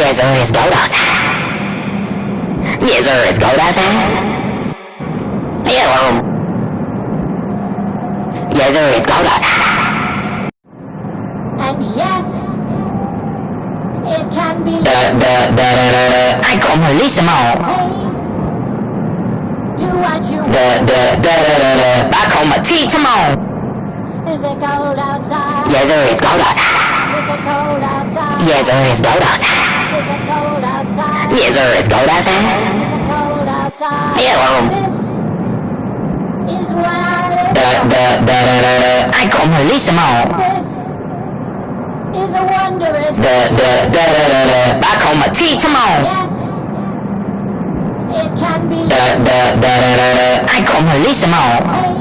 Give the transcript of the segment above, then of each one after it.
Yes sir, it's cold outside. Yes sir, it's cold outside. Hello. Yes sir, it's cold outside. And yes, it can be. I call police them all. Hey, do what you I call my teeth them all. Is it cold outside? Yes sir, it's cold outside. Is it cold outside? Yes sir, it's cold outside. Is it cold outside? Yes sir, it's cold outside. Is it cold outside? Hello. This is what I live I call police them all. for. This is a wondrous. I call my teeth them all. Yes, it can be. I call police them all. Hey,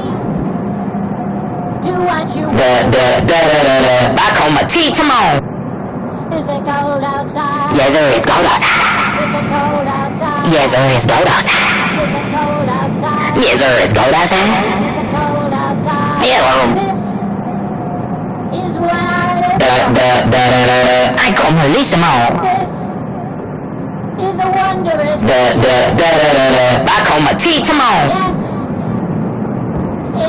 do what you I call my teeth them all. Is it cold outside? Yes sir, it's cold outside. Is it cold outside? Yes sir, it's cold outside. Is it cold outside? Yes sir, it's cold outside. Is it cold outside? Hello. This is what I live for. I call police them all. This is a wondrous. I call my teeth them all. Yes,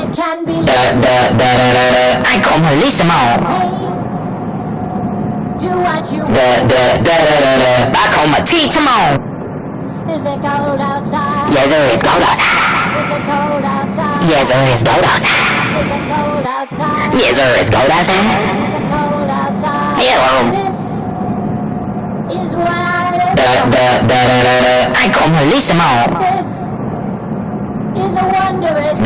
it can be. I call police them all. Hey, do what you I call my teeth them all. Is it cold outside? Yes sir, it's cold outside. Is it cold outside? Yes sir, it's cold outside. Is it cold outside? Yes sir, it's cold outside. Is it cold outside? Hello. This is what I live for. I call police them all. This is a wondrous.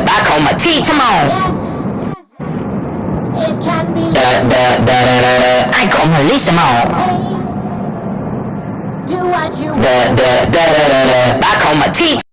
I call my teeth them all. Yes, it can be. I call police them all. Hey, do what you I call my teeth